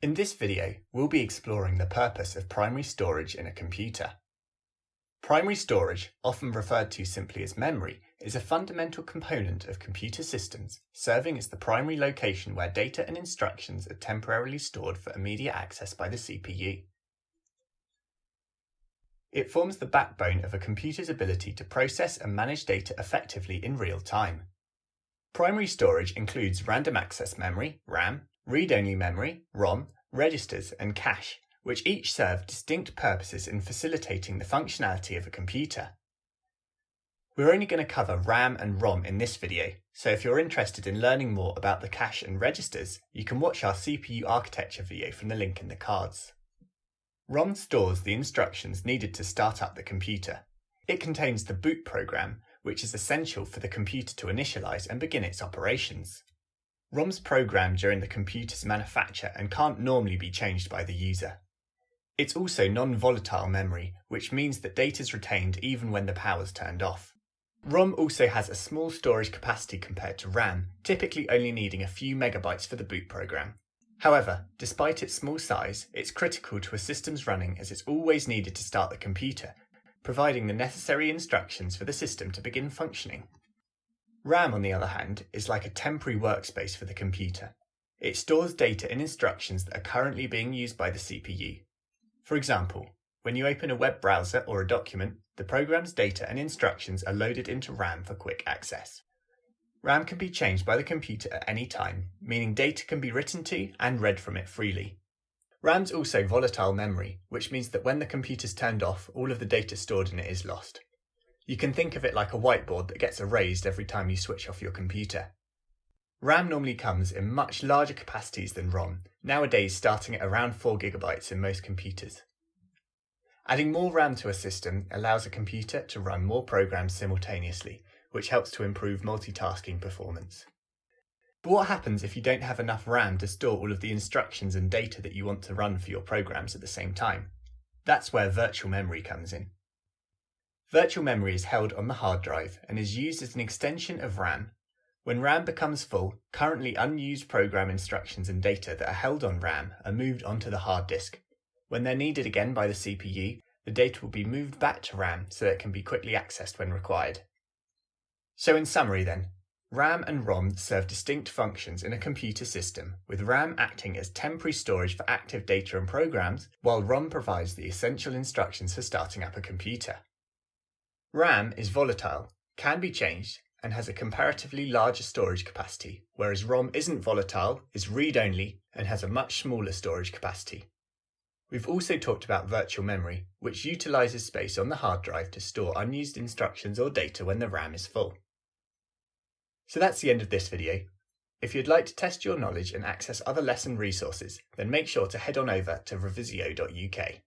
In this video, we'll be exploring the purpose of primary storage in a computer. Primary storage, often referred to simply as memory, is a fundamental component of computer systems, serving as the primary location where data and instructions are temporarily stored for immediate access by the CPU. It forms the backbone of a computer's ability to process and manage data effectively in real time. Primary storage includes random access memory, RAM, read-only memory, ROM, registers, and cache, which each serve distinct purposes in facilitating the functionality of a computer. We're only going to cover RAM and ROM in this video, so if you're interested in learning more about the cache and registers, you can watch our CPU architecture video from the link in the cards. ROM stores the instructions needed to start up the computer. It contains the boot program, which is essential for the computer to initialize and begin its operations. ROM's programmed during the computer's manufacture and can't normally be changed by the user. It's also non-volatile memory, which means that data is retained even when the power's turned off. ROM also has a small storage capacity compared to RAM, typically only needing a few megabytes for the boot program. However, despite its small size, it's critical to a system's running as it's always needed to start the computer, providing the necessary instructions for the system to begin functioning. RAM, on the other hand, is like a temporary workspace for the computer. It stores data and instructions that are currently being used by the CPU. For example, when you open a web browser or a document, the program's data and instructions are loaded into RAM for quick access. RAM can be changed by the computer at any time, meaning data can be written to and read from it freely. RAM's also volatile memory, which means that when the computer's turned off, all of the data stored in it is lost. You can think of it like a whiteboard that gets erased every time you switch off your computer. RAM normally comes in much larger capacities than ROM, nowadays starting at around 4 GB in most computers. Adding more RAM to a system allows a computer to run more programs simultaneously, which helps to improve multitasking performance. But what happens if you don't have enough RAM to store all of the instructions and data that you want to run for your programs at the same time? That's where virtual memory comes in. Virtual memory is held on the hard drive and is used as an extension of RAM. When RAM becomes full, currently unused program instructions and data that are held on RAM are moved onto the hard disk. When they're needed again by the CPU, the data will be moved back to RAM so that it can be quickly accessed when required. So in summary then, RAM and ROM serve distinct functions in a computer system, with RAM acting as temporary storage for active data and programs, while ROM provides the essential instructions for starting up a computer. RAM is volatile, can be changed, and has a comparatively larger storage capacity, whereas ROM isn't volatile, is read-only, and has a much smaller storage capacity. We've also talked about virtual memory, which utilises space on the hard drive to store unused instructions or data when the RAM is full. So that's the end of this video. If you'd like to test your knowledge and access other lesson resources, then make sure to head on over to revisio.uk.